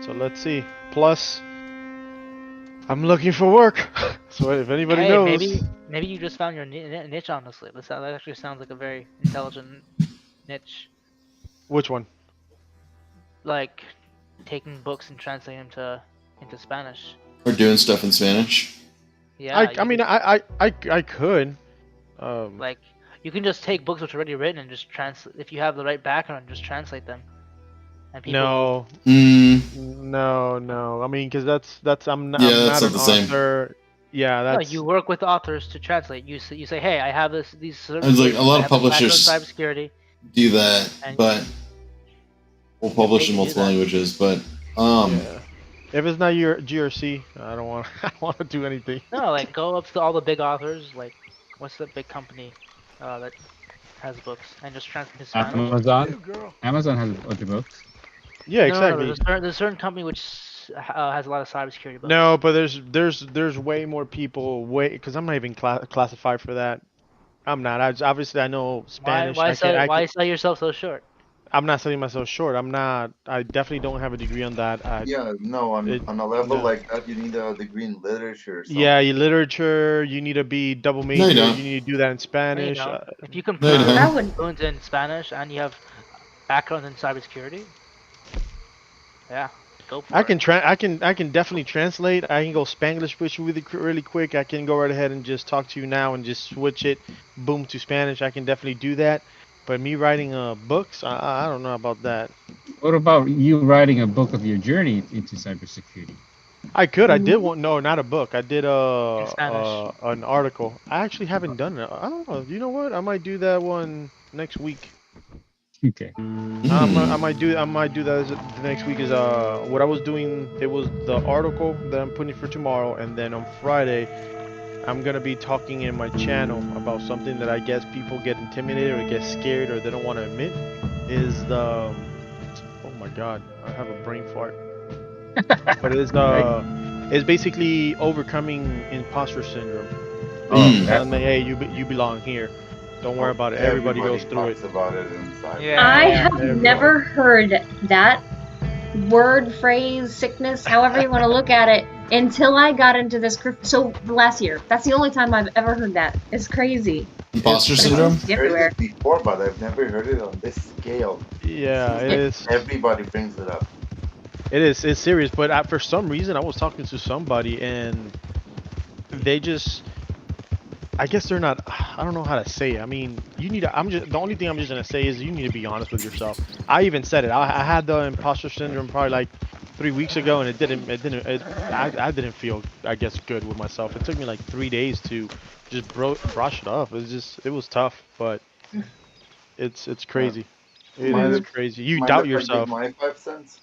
So let's see. Plus, I'm looking for work. So if anybody Hey, knows, maybe you just found your niche. Honestly, that actually sounds like a very intelligent niche. which one? Like taking books and translating them to into Spanish. Or doing stuff in Spanish. Yeah, I you mean, just I could. Um, like you can just take books which are already written and just translate. If you have the right background, just translate them, and people. no, Mm, no. I mean, because yeah, I'm that's not not an the same. author. Yeah, No, that's you work with authors to translate. You say, hey, I have these I was like, a certifications. I lot of have this background in publishers cybersecurity, do that, and but we'll you get publish paid in to do multiple that. languages. But yeah. If it's not your GRC, I don't want. I don't want to do anything. No, like go up to all the big authors. Like, what's the big company that has books and just translate to Spanish? Amazon. Amazon has a bunch of books. Yeah, No. exactly. There's a certain company which has a lot of cybersecurity books. No, but there's way more people. Way because I'm not even classified for that. I'm not. Obviously I know Spanish. I can. Why sell yourself so short? I'm not selling myself short. I'm not. I definitely don't have a degree on that. Yeah, no, It, on a level no. like that, you need a degree in literature or Yeah, something. literature. You need to be double no, you majored. don't. You need to do that in No, you Spanish. don't. If you can No, you prove you're don't. I would. fluent in Spanish and you have background in cybersecurity, yeah, go I for it. can I can definitely translate. I can go Spanglish with you really quick. I can go right ahead and just talk to you now and just switch it, boom to Spanish. I can definitely do that. But me writing books, I don't know about that. What about you writing a book of your journey into cybersecurity? I could. I did Mhm. one. No, not a book. I did In Spanish. an article. I actually haven't done it. I don't know. You know what? I might do that one next week. Okay. Hmm. I might do that the next week. Is what I was doing. It was the article that I'm putting for tomorrow, and then on Friday I'm gonna be talking in my channel about something that I guess people get intimidated or get scared or they don't want to admit. Is the oh my god, I have a brain fart. But Right. it's basically overcoming imposter syndrome. Oh, Basically Mm. that. telling me, hey, you belong here. Don't worry Oh, about it. Everybody everybody goes through it. talks about it in cyber. Yeah, I yeah. have Everybody. never heard that word, phrase, sickness, however you want to look at it, until I got into this. So last year, that's the only time I've ever heard that. It's crazy, Imposter but it It's syndrome. seems to I've be heard everywhere. it before, but I've never heard it on this scale. It yeah, seems it like It, is. everybody brings it up. It is. It's serious. But for some reason, I was talking to somebody and they just I guess they're not. I don't know how to say it. I mean, you need. To, I'm just the only thing I'm just gonna say is you need to be honest with yourself. I even said it. I had the imposter syndrome probably like 3 weeks ago, and it didn't. It didn't. I didn't feel. I guess good with myself. It took me like 3 days to just brush it off. It was just. It was tough, but it's Uh, crazy. It is mhm. crazy. You mind doubt if I give yourself. my 5 cents?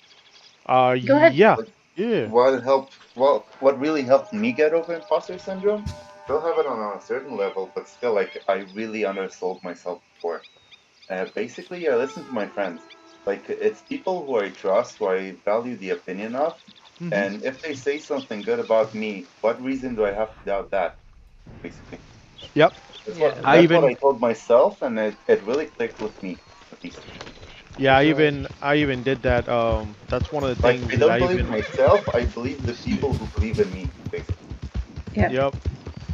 Go ahead. Yeah, Like, yeah. what helped? Well, what really helped me get over imposter syndrome? Still have it on a certain level, but still, like, I really undersold myself before. Basically, I listen to my friends. Like, it's people who I trust, who I value the opinion of, Mhm. and if they say something good about me, what reason do I have to doubt that? Basically, Yep. Yeah. I that's what even I told myself, and it really clicked with me, at least. yeah. So I even did that. That's one of the Like, things I that don't I believe even. myself. I believe Let me the see. people who believe in me, basically. Yep. Yep.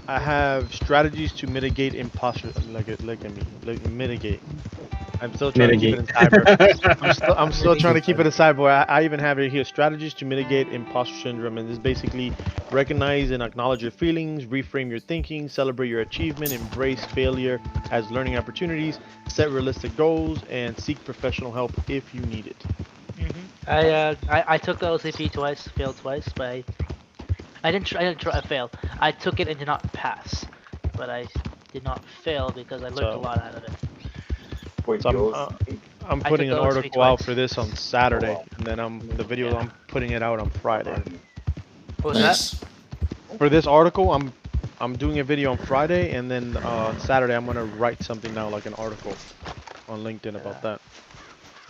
I have strategies to mitigate imposter. Look at me. Look, mitigate. I'm still trying to keep it Mitigate. in cyber. I'm still trying to mitigate. keep it in cyber. I even have it here. Strategies to mitigate imposter syndrome, and this basically recognize and acknowledge your feelings, reframe your thinking, celebrate your achievement, embrace failure as learning opportunities, set realistic goals, and seek professional help if you need it. I took the OCP twice, failed twice, but I didn't try. I failed. I took it and did not pass, but I did not fail because I learned a So, lot out of it. Wait, so the I'm OCP? I'm I took putting the an OCP article out for twice. this on Oh Saturday, wow. and then the video Yeah. I'm putting it out on Friday. What was that? Nice. For this article, I'm doing a video on Friday, and then Saturday I'm gonna write something now, like an article on LinkedIn about Yeah. that.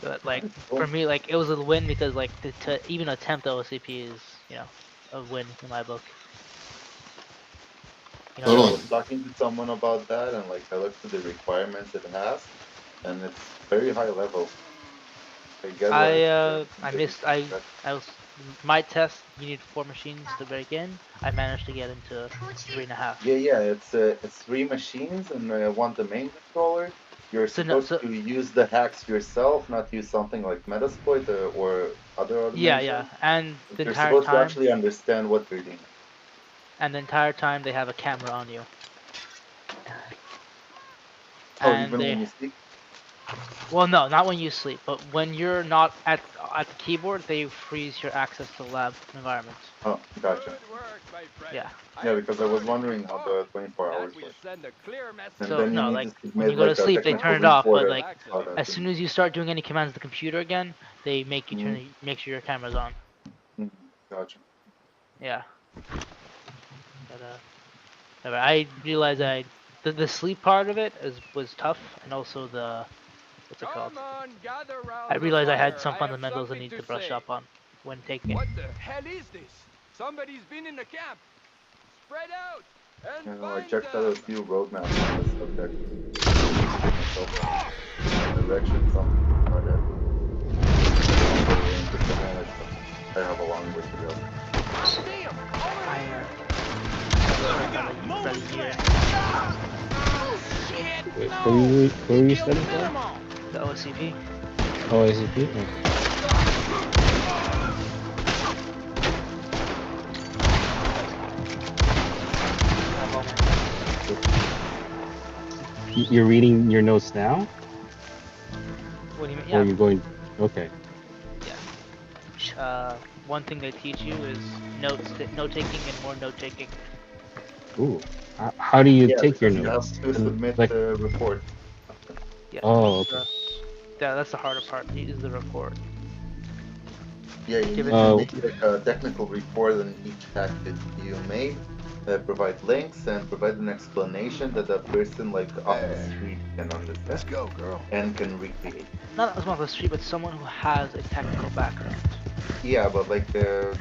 But like That's for cool. me, like it was a win because like to even attempt the OCP is a win in my book. You know what I Yeah, I Totally. mean? was talking to someone about that, and like I looked at the requirements it has, and it's very high level. get what I missed. I was my test. You need 4 machines to break in. I managed to get into 3.5. Yeah. It's 3 machines and 1 domain controller. You're So no, supposed to use the hacks yourself, not use something like Metasploit or other yeah, automation. and the You're entire supposed to time, actually understand what you're doing. they have a camera on you, Oh, and even they when you speak? well, no, not when you sleep, but when you're not at the keyboard, they freeze your access to lab environment. Oh, gotcha. Yeah. Yeah, because I was wondering how the 24 hours work. And So then you no, need like to when you submit go to like a sleep, they technical turn it off, report but of like how that as soon as you start doing any commands to the computer again, they make you Mhm. make sure your camera's on. Gotcha. Yeah. But I realized the sleep part of it was tough, and also the what's it called? I realized I had some fundamentals I need to brush up on when taking it. What the hell is this? Somebody's been in the camp. Spread out and I know, I find checked out them. a few roadmaps on this subject. Direction, something like that. I have a long way to go. Damn! I about a year. Shit! Who are you studying for? The OSCP. Oh, ICP? You're reading your notes now? What do you mean? Or Yeah. you're going... Okay. One thing they teach you is note taking and more note taking. Ooh. How do you Yeah, take your because you have notes? to submit Like... the report. Yeah. Oh, okay. That's the harder part. Is the report. Yeah, you Give need it to Oh. make like a technical report on each hack that you made, provide links and provide an explanation that a person like off the street can understand. Let's go, girl. And can recreate. Not as much the street, but someone who has a technical background. Yeah, but like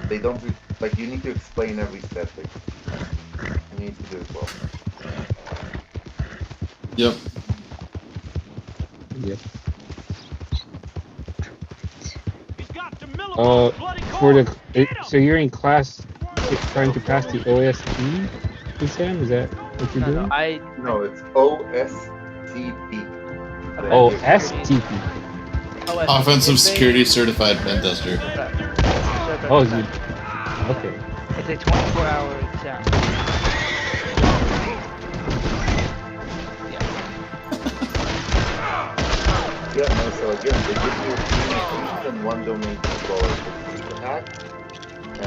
they don't like you need to explain every step. Like, you need to do it well. Yep. Yep. Uh, For the... So you're in class trying to pass the OSP exam? Is that what you're No, doing? No, it's OSCP. OSTP. Offensive Security Certified Pen Tester. Oh, you... Okay. It's a 24-hour exam. Yeah, no, so again, they give you 3 machines and 1 domain controller to hack.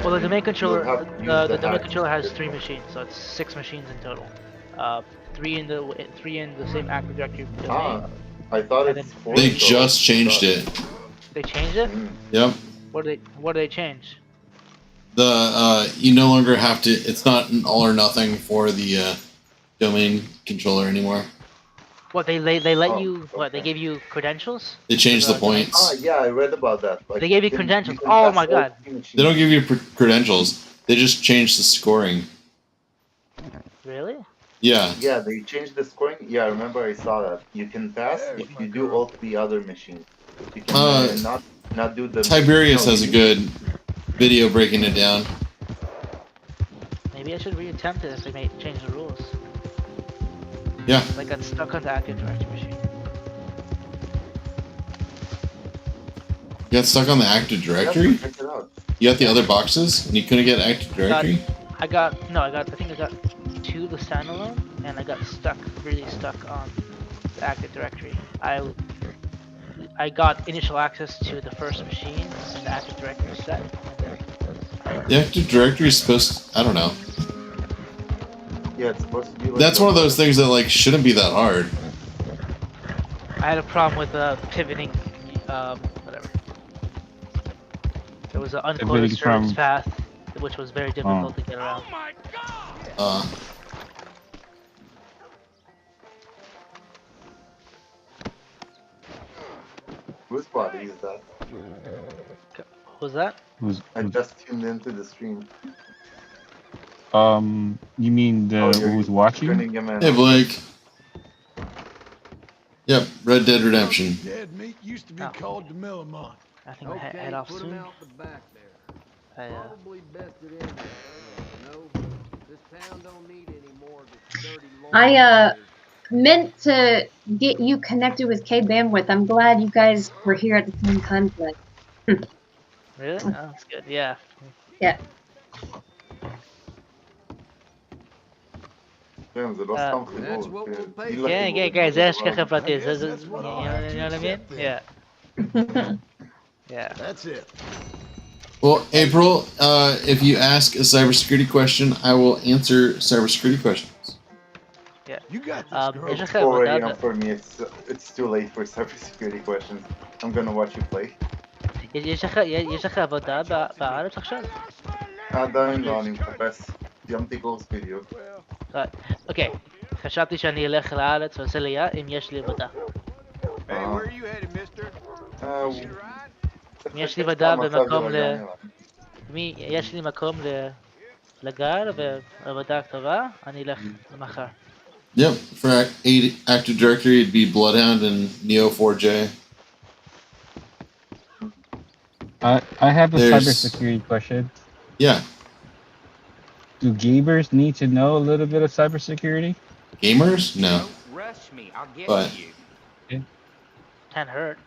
Well, the domain controller, the domain hack controller has yourself. 3 machines, so it's 6 machines in total. 3 in the same Active Directory domain. Ah, I thought and it's then 4. They so just changed it. They changed it. Yep. What did they change? You no longer have to. It's not an all or nothing for the domain controller anymore. What they let Oh, you? What they okay. gave you credentials? They changed the domain- points. Ah, yeah, I read about that. Like, They gave you can credentials. can Oh pass my all god. 3 machines. They don't give you credentials. They just changed the scoring. Really? Yeah. Yeah, they changed the scoring. Yeah, I remember I saw that. You can pass if you do all 3 other machines. You can not do the. Tiberius has a good video breaking it down. Maybe I should reattempt it if they change the rules. Yeah. I got stuck on the Active Directory machine. You got stuck on the Active Directory? Check it out. You got the other boxes and you couldn't get Active Directory? I think I got 2 the standalone, and I got really stuck on the Active Directory. I got initial access to the first machine and the Active Directory set. The Active Directory is supposed to, I don't know. Yeah, it's supposed to be like. That's one of those things that like shouldn't be that hard. I had a problem with pivoting, whatever. There was an unclosed service path, which was very difficult to get around. Whose body is that? What was that? I just tuned into the stream. You mean who's watching? Turning him in. Hey, Blake. Yep, Red Dead Redemption. Dead meat used to be called the Millimont. I think we'll Okay, head off put 'em soon. out the back there. I, Probably best it ends this way, you know? This town don't need any more of this dirty law. I meant to get you connected with K Bandwidth. I'm glad you guys were here at the same time today. really? Oh, that's good. Yeah. Yeah. זה לא סתם חיבור. That's what we'll pay גיל for. כן, כן, החיבורים כן, הזה זה דבר השגחה מדהים. פרטית. guess זה, that's what you I'll know, have to you know what I mean? accept then. Yeah. Yeah. That's it. Well, April, if you ask a cybersecurity question, I will answer cybersecurity questions. You got this, girl. יש It's לך already עבודה, on for me. It's too late for cybersecurity questions. I'm gonna watch you play. יש לך עבודה בארץ עכשיו? עדיין לא, אני מחפש. סיימתי קורס בדיוק. אוקיי, חשבתי שאני אלך לארץ ועושה עלייה אם יש לי עבודה. Hey, where are you headed, mister? Need a ride? יש לי תחכה עבודה שהמצב במקום יירגע נראה. יש לי מקום לגר ועבודה טובה, אני אלך מחר. Yep, for Active Directory, it'd be Bloodhound and Neo4j. I have a There's- cybersecurity question. Yeah, Do gamers need to know a little bit of cybersecurity? gamers? No. Don't rush me. I'll get But- to you. Can't hurt.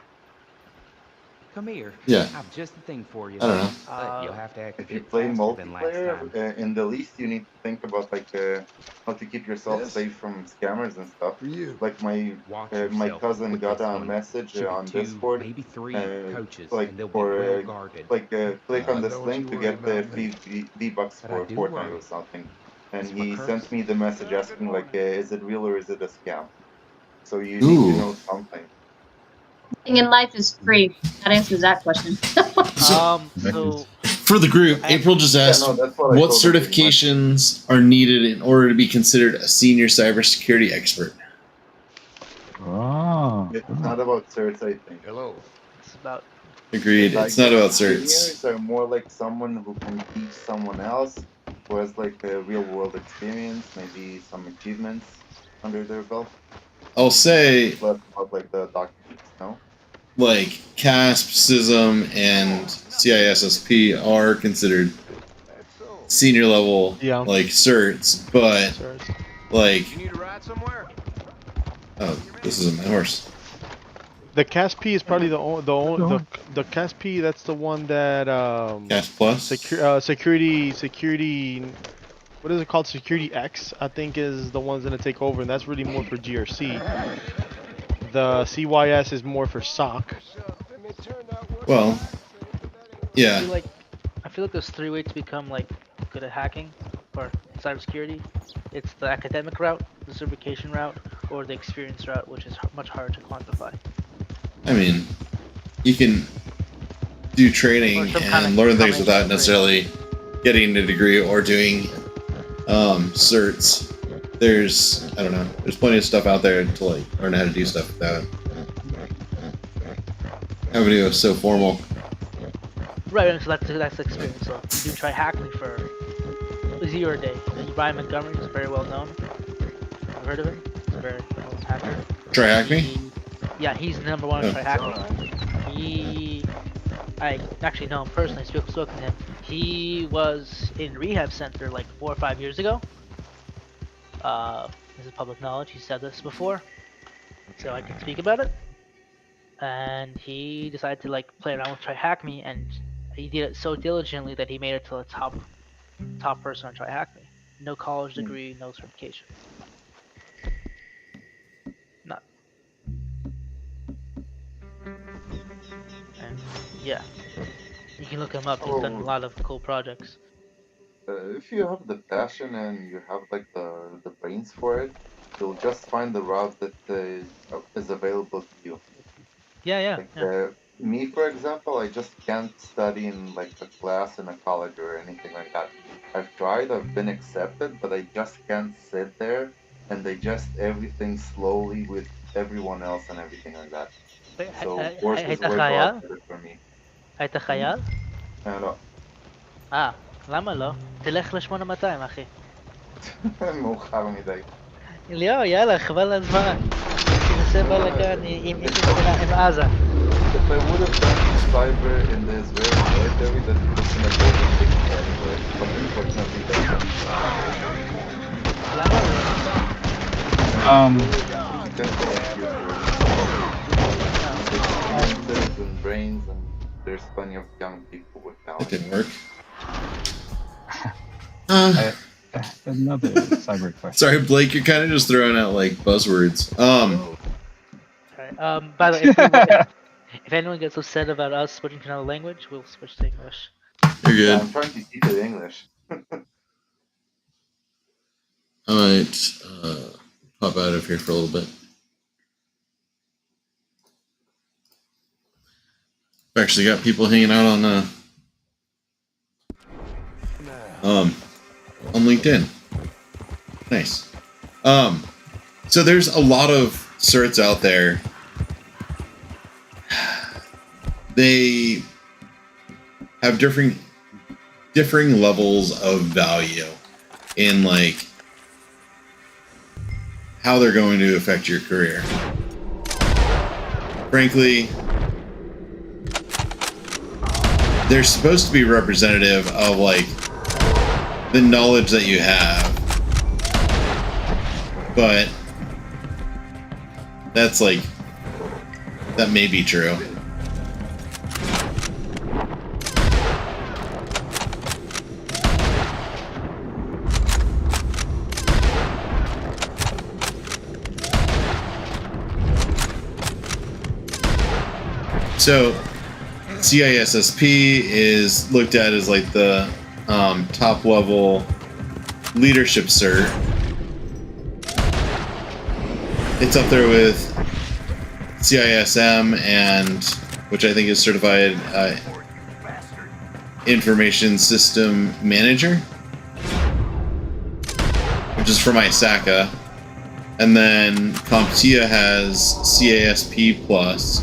Come here. Yeah. I've just the thing for you. I don't know. But you'll have to act a If you bit play faster than last multiplayer, time. in the least you need to think about like how to keep yourself Yes. safe from scammers and stuff. For you. Like my Watch my yourself cousin with got this a one. message Should be on two, Discord. maybe three coaches, Like and they'll for be well guarded. like click on this Don't link you to worry get the about me. free V-Bucks But for I do Fortnite worry. or something. And It's my he curse. sent me the message asking like, is it real or is it a scam? So you Ooh. need to know something. Nothing in life is free. That answers that question. So For the group, April just asked, Yeah, no, that's what I what told him pretty much. certifications are needed in order to be considered a senior cybersecurity expert? Oh. It's not about certs, I think. Hello. it's about Agreed. Like, It's not about seniors certs. are more like someone who can teach someone else who has like a real world experience, maybe some achievements under their belt. I'll say, Less about like the documents, no? like, CASP, CISM, and CISSP are considered That's so. senior level, Yeah. like, certs, but, Sorry. like, You need a ride somewhere? oh, this isn't my horse. The CASP is probably the CASP. That's the one that CASP Plus? security. What is it called? Security X, I think, is the one's gonna take over, and that's really more for GRC. The CYS is more for SOC. Well, yeah. I feel like there's three ways to become like good at hacking or cybersecurity. It's the academic route, the certification route, or the experience route, which is much harder to quantify. I mean, you can do training Or some kind and of learn things combination without of necessarily getting a degree or doing certs. There's, I don't know, there's plenty of stuff out there to like learn how to do stuff without having to go so formal. Right, and so that's the experience. So you do try hacking for a 0 day. And Brian Montgomery is very well known. I've heard of him. He's a very well known hacker. Try hack me? Yeah, he's the number one Oh. try hack me. I actually know him personally. Spoken to him. He was in rehab center like 4 or 5 years ago. This is public knowledge. He said this before, so I can speak about it. And he decided to like play around with try hack me, and he did it so diligently that he made it to the top person on try hack me. No college degree, no certification. Not. And yeah, you can look him up. He's done a lot of cool projects. If you have the passion and you have like the brains for it, you'll just find the route that is available to you. Yeah. Like me, for example, I just can't study in like a class in a college or anything like that. I've tried, I've been accepted, but I just can't sit there and digest everything slowly with everyone else and everything like that. Wait, So courses היית work a חייל? lot better for me. היית חייל? לא. למה לא? תלך ל-8200 אחי. מאוחר מדי. לא, יאללה, חבל הזמן. תנסה בלאגן עם עזה. If I would have done cyber in this very military that puts in a golden ticket anyway, but unfortunately that's not. Experiences and brains, and there's plenty of young people with That talent. didn't work. Another cyber question. Sorry, Blake, you're kind of just throwing out like buzzwords. Alright, by the way, if anyone gets upset about us switching to another language, we'll switch to English. You're Yeah, good. I'm trying to keep it English. I might pop out of here for a little bit. I've actually got people hanging out on LinkedIn. Nice. So there's a lot of certs out there. They have differing levels of value in like how they're going to affect your career. Frankly, they're supposed to be representative of like the knowledge that you have, but that's like, that may be true. So CISSP is looked at as like the top level leadership cert. It's up there with CISM, and which I think is certified information system manager, which is from ISACA. And then CompTIA has CASP Plus,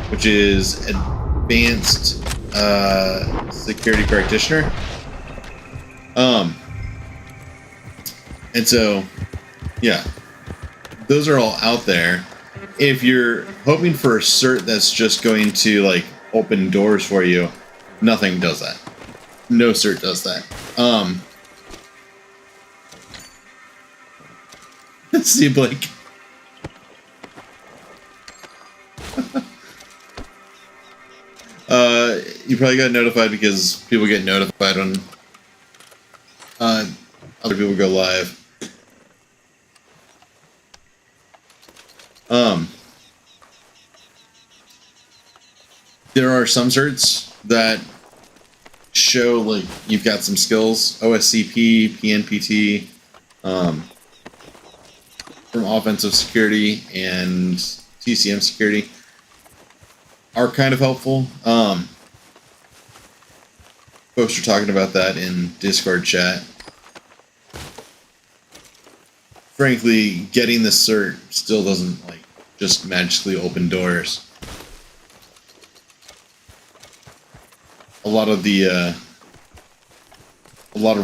which is advanced security practitioner. And so, yeah, those are all out there. If you're hoping for a cert that's just going to like open doors for you, nothing does that. No cert does that. Let's see, Blake. You probably got notified because people get notified when other people go live. There are some certs that show like you've got some skills. OSCP, PNPT, from offensive security and TCM security are kind of helpful. Folks are talking about that in Discord chat. Frankly, getting the cert still doesn't like just magically open doors. A lot of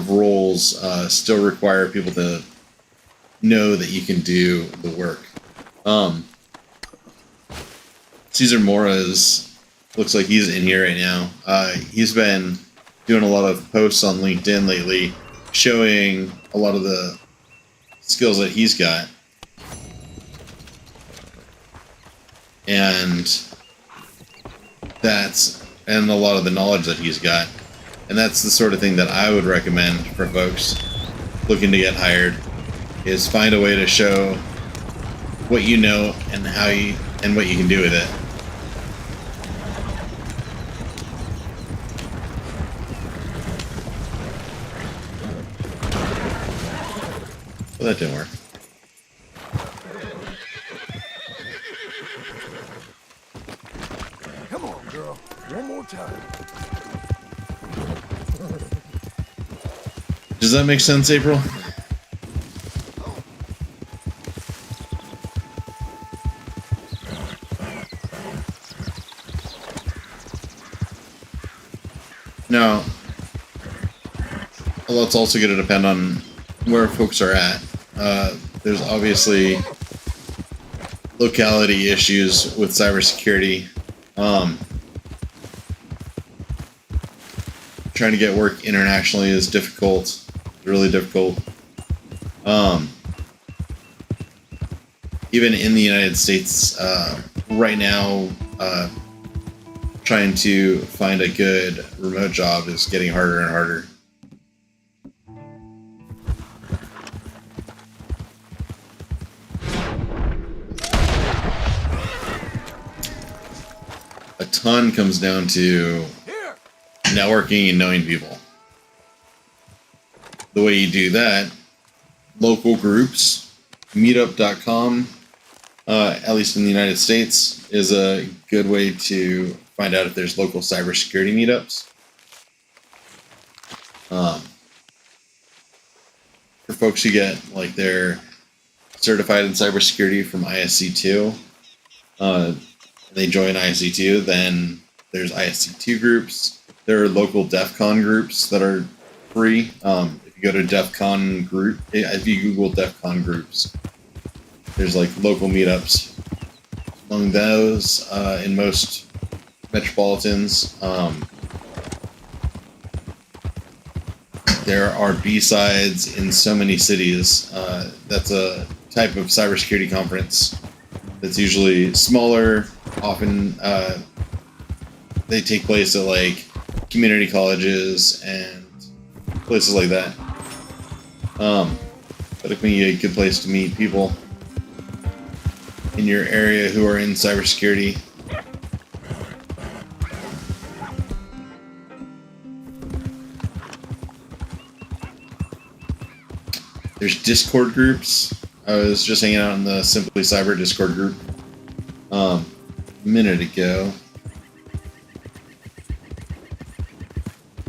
roles still require people to know that you can do the work. Cesar Moraes looks like he's in here right now. He's been doing a lot of posts on LinkedIn lately, showing a lot of the skills that he's got. And a lot of the knowledge that he's got. And that's the sort of thing that I would recommend for folks looking to get hired, is find a way to show what you know and what you can do with it. Well, that didn't work. Come on, girl. One more time. Does that make sense, April? Now, well, it's also going to depend on where folks are at. There's obviously locality issues with cybersecurity. trying to get work internationally is difficult, really difficult. Even in the United States, right now, trying to find a good remote job is getting harder and harder. A ton comes down to networking and knowing people. The way you do that, local groups, meetup.com, at least in the United States, is a good way to find out if there's local cybersecurity meetups. For folks who get like their certified in cybersecurity from ISC2, they join ISC2, then there's ISC2 groups. There are local DEF CON groups that are free. If you go to DEF CON group, if you Google DEF CON groups, there's like local meetups. Among those, in most metropolitans, there are B-sides in so many cities. That's a type of cybersecurity conference that's usually smaller. Often they take place at like community colleges and places like that. But it can be a good place to meet people in your area who are in cybersecurity. There's Discord groups. I was just hanging out in the Simply Cyber Discord group a minute ago.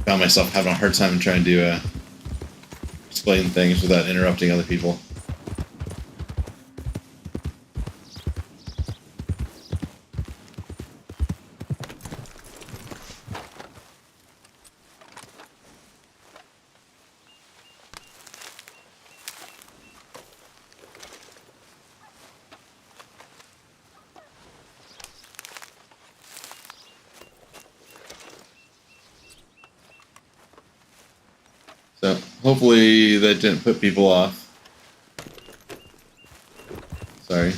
Found myself having a hard time trying to explain things without interrupting other people. So hopefully that didn't put people off. Sorry.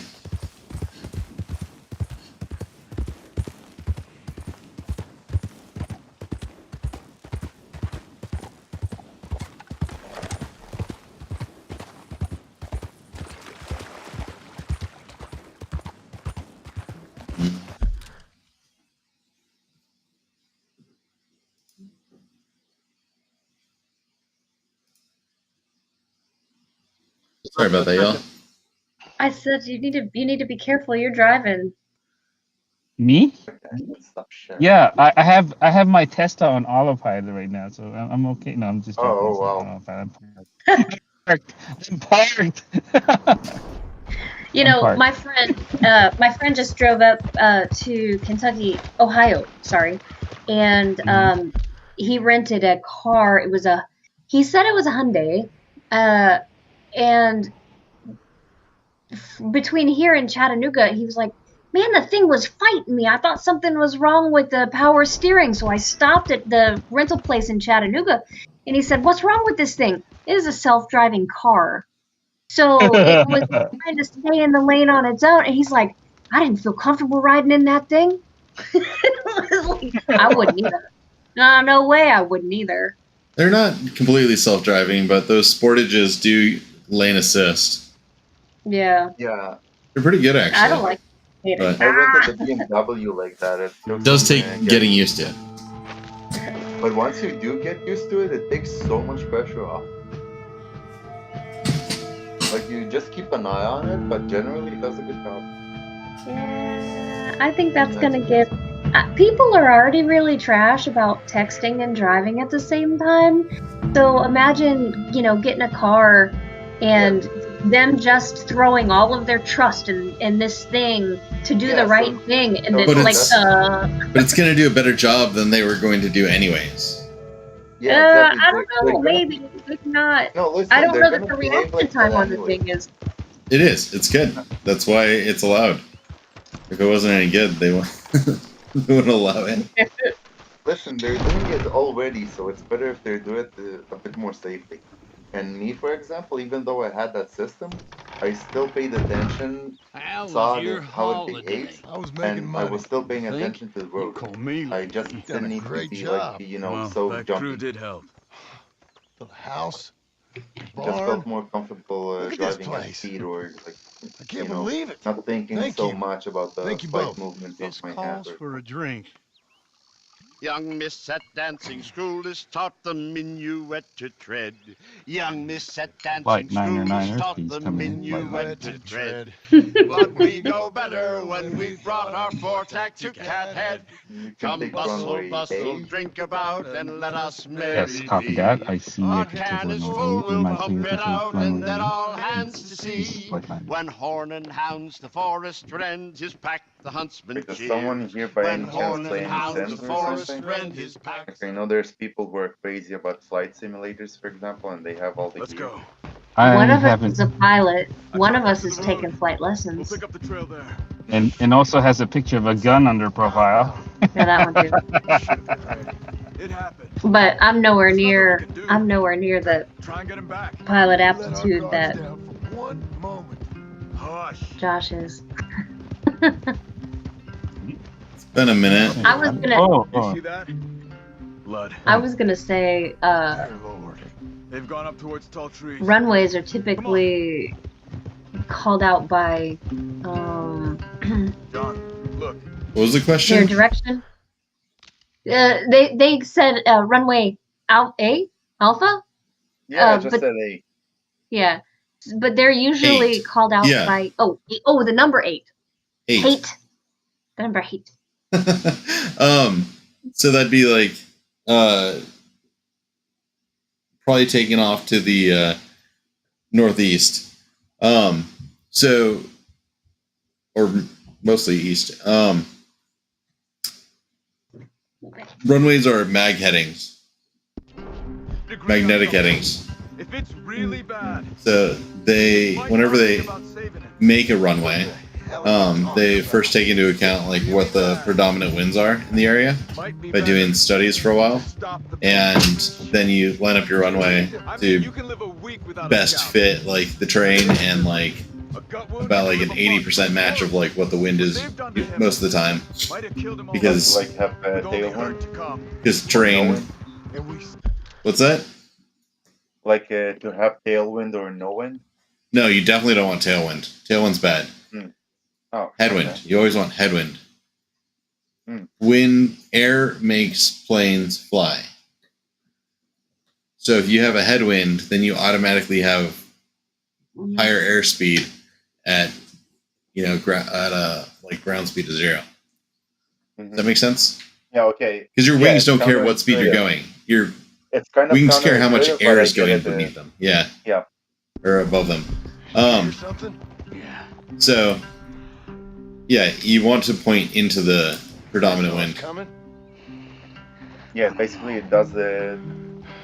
Sorry about that, y'all. I said you need to be careful. You're driving. Me? Stop sharing. Yeah, I have my Tesla on autopilot right now, so I'm okay. No, I'm just joking. Oh, It's not wow. on autopilot. I'm parked. You I'm know, parked. my friend just drove up to Ohio, sorry, and he rented a car. He said it was a Hyundai, and between here and Chattanooga, he was like, "Man, the thing was fighting me. I thought something was wrong with the power steering, so I stopped at the rental place in Chattanooga." And he said, "What's wrong with this thing? It is a self-driving car." So it was trying to stay in the lane on its own, and he's like, "I didn't feel comfortable riding in that thing." It was like, I wouldn't either. No way, I wouldn't either. They're not completely self-driving, but those Sportages do lane assist. Yeah, Yeah, They're pretty good, actually. I don't like it. But I rented the BMW like that. it does take getting used to it. But once you do get used to it, it takes so much pressure off. Like, you just keep an eye on it, but generally it does a good job. Yeah, I think that's gonna give. People are already really trash about texting and driving at the same time. So imagine, getting a car and them just throwing all of their trust in this thing to do the right thing, and so it's But like, it's- But it's going to do a better job than they were going to do anyways. Yeah, exactly. I don't know, maybe not. No, listen, I don't they're know that gonna the behave reaction like time that on the anyway. thing is. It is. It's good. That's why it's allowed. If it wasn't any good, they wouldn't allow it. Listen, listen, they're doing it already, so it's better if they do it a bit more safely. And me, for example, even though I had that system, I still paid attention, How saw was your how it holiday? behaves, I was making and I money. was still paying You think? attention to the You road. call me I lazy. just You've done didn't a need to great be job. Well, so that crew jumpy. did help. The house, the Just felt barn. more comfortable Look at this driving at place. speed or like, I can't believe it. not thinking Thank so you. much about the Thank you slight both. movements of This my hand. calls for a drink. Young miss at dancing school is taught the minuet to tread. Young miss at dancing Like school is 909 taught Earthbeats the coming in. minuet Minuet to to tread. tread. But we go better when we've brought our four-tack to Cathead. You can Come take bustle, runway bustle, A. drink about and let us Yes, merry copy that. be. I see Our your picture of can is runway full, 8. You we'll might see pump your it picture of out and runway let 8. all hands to This is see. like mine. When horn and hounds the forest rend, his pack the huntsman Wait, does someone cheers. here by When any chance horn and play any hounds the Sims or forest something? rend, his pack. Like, I know there's people who are crazy about flight simulators, for example, and they have all the Let's gear. go. I One of us haven't, is a pilot. I One of chalk up us to is the taking road. flight We'll lessons. pick up the trail there. and also has a picture of a gun under profile. Yeah, that one too. Ship it ready. It happened. But I'm nowhere There's nothing we near. can do. I'm nowhere near the Try and get him back. pilot Let our aptitude guards that down for one moment. Hush. Josh is. It's been a minute. I was gonna. Oh, You oh. see that? Blood. I was gonna say. Dear Lord. They've gone up towards tall trees. Runways are typically called out by John, look. What was the their question? direction. They said runway alpha. Yeah, I just But said A. yeah, but they're usually 8. called out Yeah. by the number 8. 8. Hate. The number 8. So that'd be like probably taking off to the northeast. So or mostly east. Runways are mag headings, magnetic headings. If it's really bad, So they, whenever they make a runway, they first take into account like what the predominant winds are in the area by doing studies for a while, and then you line up your runway to best fit like the terrain and like about like an 80% match of like what the wind is most of the time, because Like have tailwind. because terrain. What's that? Like to have tailwind or no wind. No, you definitely don't want tailwind. Tailwind's bad. Oh, Headwind. okay. You always want headwind. Hmm. When air makes planes fly. So if you have a headwind, then you automatically have higher airspeed at like ground speed of 0. Does that make sense? Yeah. Okay. Because your wings don't care what speed you're counterintuitive. going. It's kind of Wings care how much counterintuitive, air but is I get going it, beneath them. Yeah. Yeah. Or above them. Hear something? yeah. So yeah, you want to point into the predominant wind. Coming? Yeah. Basically, it does your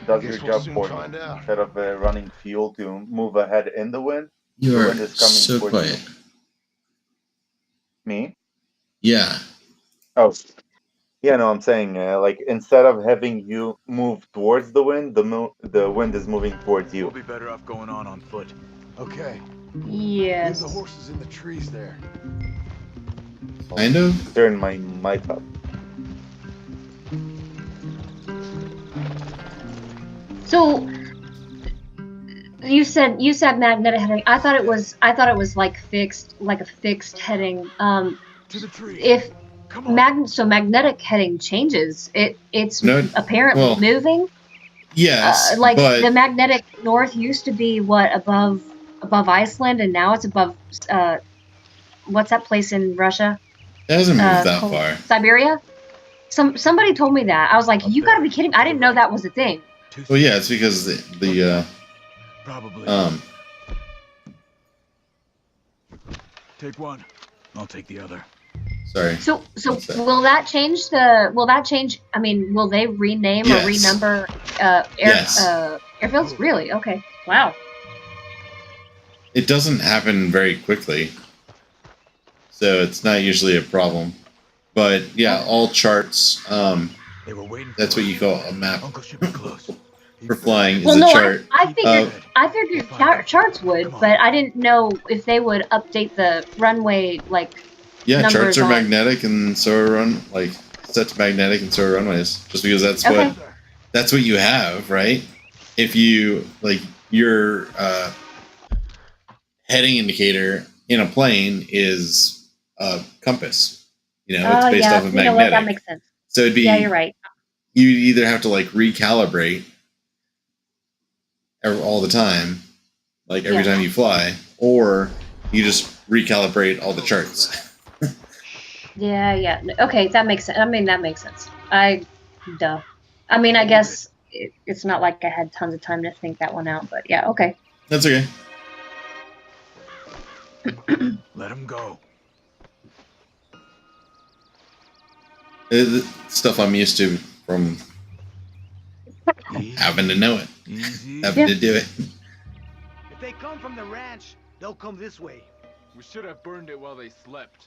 Guess we'll job soon for you. find out. Instead of running fuel to move ahead in the wind. You The are wind is coming so towards quiet. you. Me? Yeah. Oh. Yeah, no, I'm saying like instead of having you move towards the wind, the wind is moving towards We'll you. be better off going on foot. Okay. Leave Yes. the horses in the trees there. Kind of. Turn my mic up. So you said magnetic heading. I thought it was like a fixed heading. To the trees. If Come on. magnetic heading changes, it's No, apparently well, moving. Yes, Like but the magnetic north used to be above Iceland, and now it's above what's that place in Russia? it hasn't moved that called far. Siberia. Somebody told me that. I was like, you gotta be kidding me. I didn't know that was a thing. Well, yeah, it's because the Probably. Take one. I'll take the other. sorry. So What's that? will that change? I mean, will they rename Yes. or renumber Yes. airfields? Really? Okay. Wow. It doesn't happen very quickly, so it's not usually a problem. But yeah, all charts They were waiting. That's what you call a map Uncle should be close. for flying. Well, Is a no, chart. I figured charts would, but I didn't know if they would update the runway Yeah, charts numbers are on. magnetic, and so are set to magnetic, and so are runways. Just because that's what you have, right? If you your heading indicator in a plane is a compass. It's based off of magnetic. You know what? That makes sense. So it'd be you're right. You either have to recalibrate all the time, every time you fly, or you just recalibrate all the charts. Yeah. Okay, that makes sense. I mean, that makes sense. I guess it's not like I had tons of time to think that one out, but yeah, okay. That's okay. Let him go. It's stuff I'm used to from having to know it, having to do it. If they come from the ranch, they'll come this way. We should have burned it while they slept.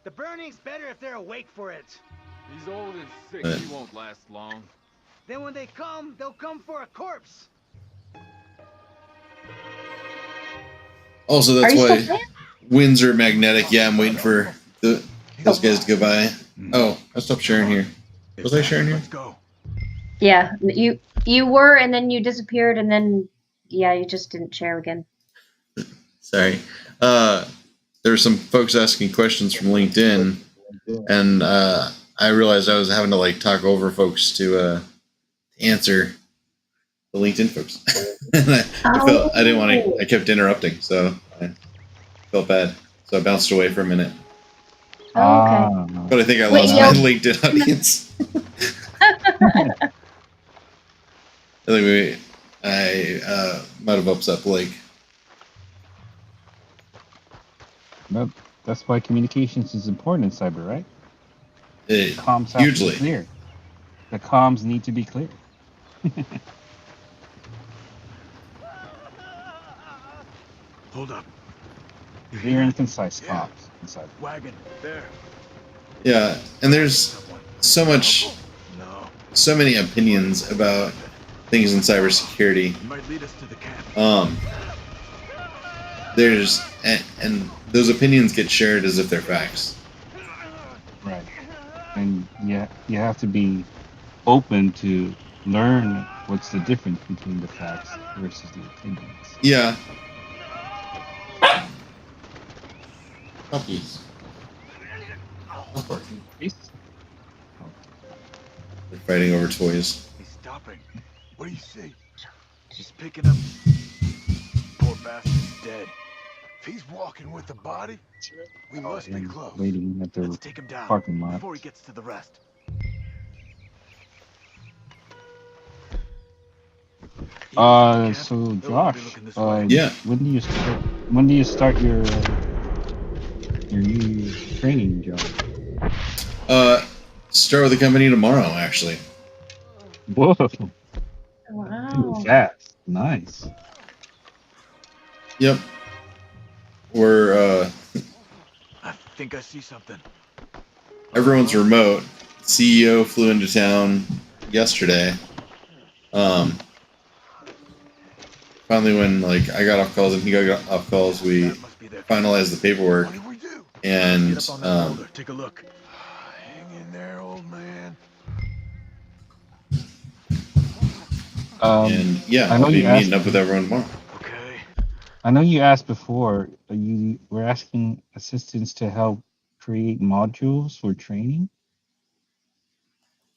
The burning's better if they're awake for it. He's old and sick, he won't last long. Then when they come, they'll come for a corpse. Also, that's why winds are magnetic. Yeah, I'm waiting for those guys to go by. Oh, I stopped sharing here. Was I sharing here? Let's go. Yeah, you were, and then you disappeared, and then you just didn't share again. Sorry. There were some folks asking questions from LinkedIn, and I realized I was having to talk over folks to answer the LinkedIn folks. And I didn't want to. I kept interrupting, so I felt bad. So I bounced away for a minute. Oh, okay. But I think I lost my LinkedIn audience. I might have upset Blake. Well, that's why communications is important in cyber, right? Comms have to be clear. The comms need to be clear. Hold up. Clear and concise comms inside. Wagon there. Yeah, and there's so many opinions about things in cybersecurity. Might lead us to the camp. There's and those opinions get shared as if they're facts. Right. And you have to be open to learn what's the difference between the facts versus the opinions. Yeah. Puppies. They're fighting over toys. He's stopping. What do you see? He's picking up. Poor bastard's dead. If he's walking with the body, we must be close. Waiting at the Let's take him down parking lot before he gets to the rest. So Josh, yeah. When do you start your new training job? Start with the company tomorrow, actually. Whoa. Wow. Fast. Nice. Yep. We're I think I see something. Everyone's remote. CEO flew into town yesterday. Finally, when I got off calls and he got off calls, we finalized the paperwork. And take a look. Hang in there, old man. And yeah, I'll be meeting up with everyone tomorrow. Okay. I know you asked before. You were asking assistants to help create modules for training.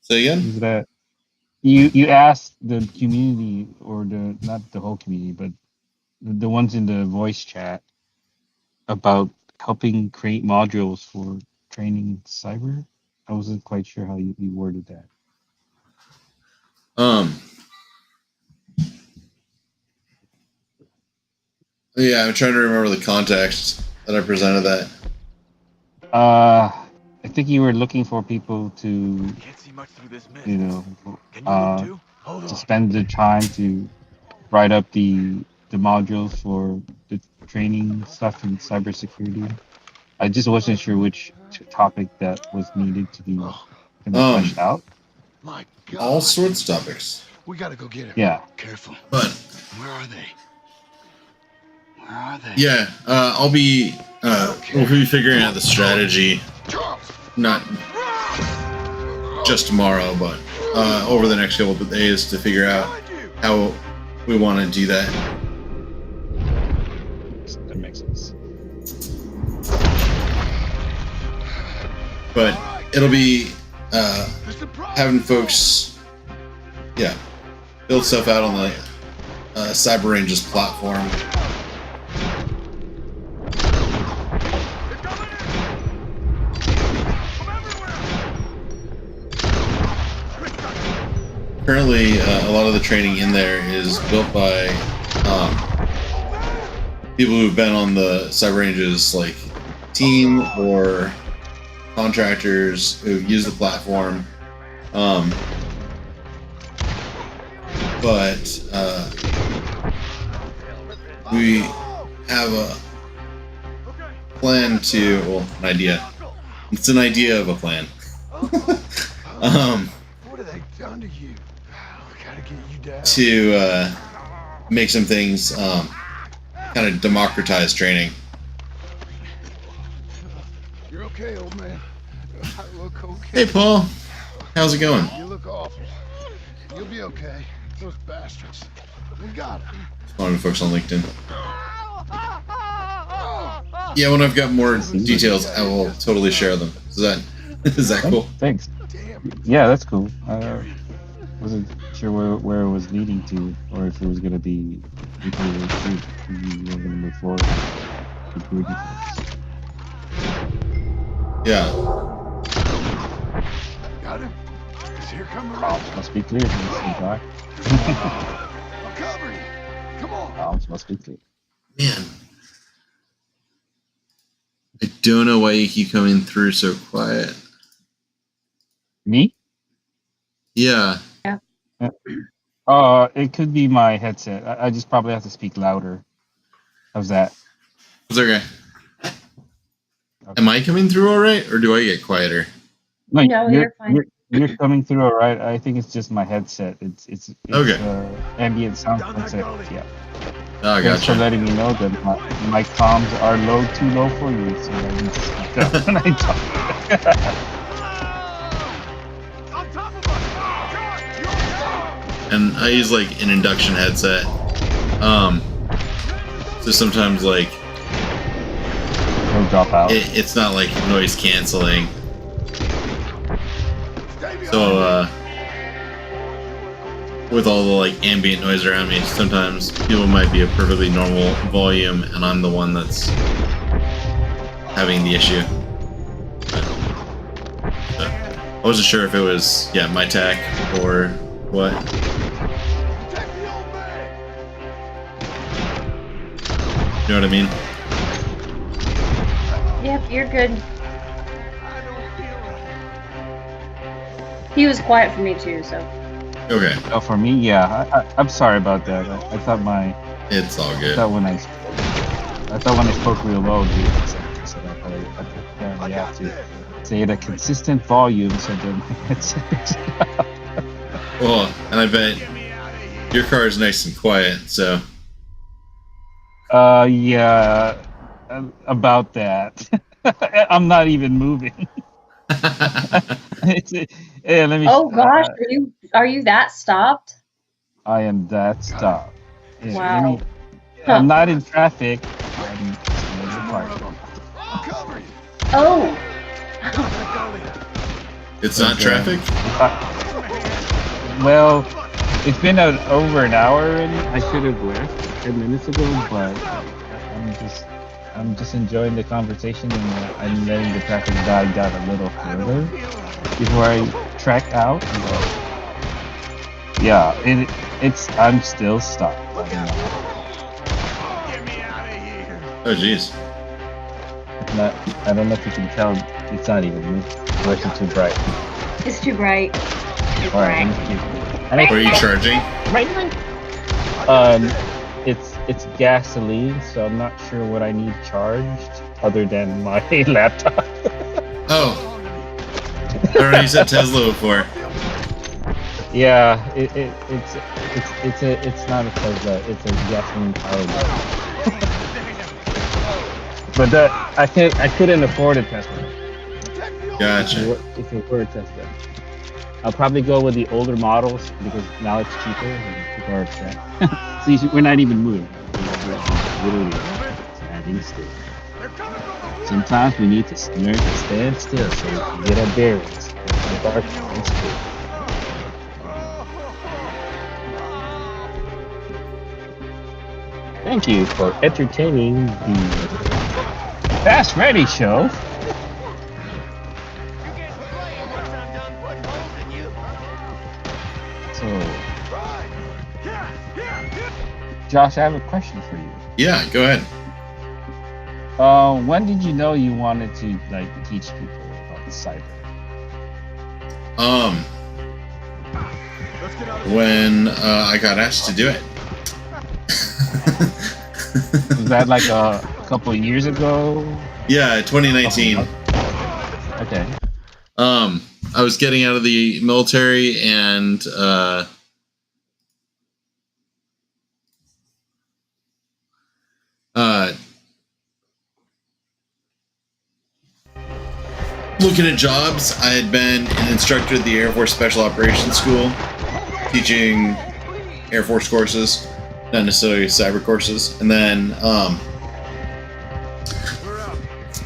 Say again? Is that you asked the community, or not the whole community, but the ones in the voice chat about helping create modules for training cyber? I wasn't quite sure how you worded that. Yeah, I'm trying to remember the context that I presented that. I think you were looking for people to, Can't see much through this mist. you know, Can you look too? Hold to on. spend the time to write up the modules for the training stuff in cybersecurity. I just wasn't sure which topic that was needed to be fleshed out. My God. all sorts of topics. We gotta go get him. Yeah. Careful. But Where are they? Where are they? yeah, I'll be we'll be figuring out the strategy, not just tomorrow, but over the next couple of days to figure out how we want to do that. That makes sense. But it'll be having folks, yeah, build stuff out on the Cyber Ranges platform. Currently, a lot of the training in there is built by people who've been on the Cyber Ranges like team or contractors who use the platform. But we have a plan to, well, an idea. It's an idea of a plan. What have they done to you? I gotta get you down. To make some things kind of democratize training. You're okay, old man. I look okay. Hey, Paul. How's it going? You look awful. You'll be okay. Those bastards. We got them. Following folks on LinkedIn. Yeah, when I've got more details, I will totally share them. Is that cool? Thanks. Yeah, that's cool. Wasn't sure where it was leading to, or if it was gonna be if we were gonna move forward with recruiting folks. Yeah. Got him. Is here coming Must be clear. Mr. Doc. I'll cover you. Come on. Must be clear. Man. I don't know why you keep coming through so quiet. Me? Yeah. It could be my headset. I just probably have to speak louder. How's that? It's okay. Am I coming through all right, or do I get quieter? No, you're fine. You're coming through all right. I think it's just my headset. It's okay. Ambient sound headset. Yeah. Oh, Thanks gotcha. for letting me know that my comms are too low for you, so I need to speak up when I talk. And I use like an induction headset. So sometimes like it'll drop out. It's not like noise canceling. So with all the like ambient noise around me, sometimes people might be a perfectly normal volume and I'm the one that's having the issue. But, I wasn't sure if it was my tech or what. You know what I mean? Yep, you're good. He was quiet for me too, so. Okay. Oh, for me, yeah. I'm sorry about that. I thought It's all good. I thought when I spoke real low, dude, I apparently have to say it at consistent volume so that my headset. Well, and I bet your car is nice and quiet, so. Yeah, about that. I'm not even moving. Let me. Oh gosh, are you that stopped? I am that stopped. Yeah, Wow. I'm not in traffic. I'm just in the park. Oh. It's not traffic? Well, it's been over an hour already. I should have left 10 minutes ago, but I'm just enjoying the conversation and I'm letting the traffic die down a little further before I track out. But yeah, I'm still stuck. Oh jeez. I don't know if you can tell. It's not even me. Or is it too bright? It's too bright. It's Alright. bright. Were you charging? It's gasoline, so I'm not sure what I need charged other than my laptop. Oh. I already said Tesla before. Yeah, it's not a Tesla. It's a gasoline powered one. But I couldn't afford a Tesla. Gotcha. If it were a Tesla, I'll probably go with the older models because now it's cheaper and people are upset. See, we're not even moving. We're literally standing still. Sometimes we need to learn to stand still so we can get our bearings and keep our time straight. Thank you for entertaining the Fast Ready Show. So, Josh, I have a question for you. Yeah, go ahead. When did you know you wanted to like teach people about cyber? When I got asked to do it. Was that like a couple of years ago? Yeah, 2019. Okay. I was getting out of the military and looking at jobs. I had been an instructor at the Air Force Special Operations School, teaching Air Force courses, not necessarily cyber courses. And then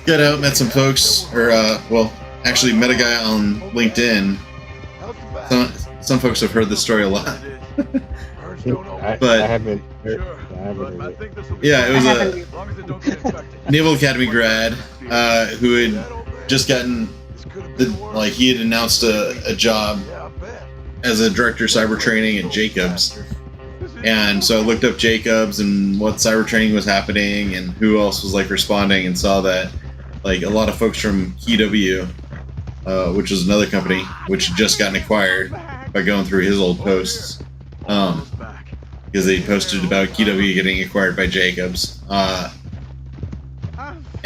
got out, met some folks, or well, actually met a guy on LinkedIn. Some folks have heard this story a lot. But I haven't heard it. Yeah, it was a Naval Academy grad who had just gotten he had announced a job as a director of cyber training at Jacobs. And so I looked up Jacobs and what cyber training was happening and who else was responding, and saw that a lot of folks from KeyW, which was another company which had just gotten acquired, by going through his old posts, because they posted about KeyW getting acquired by Jacobs, and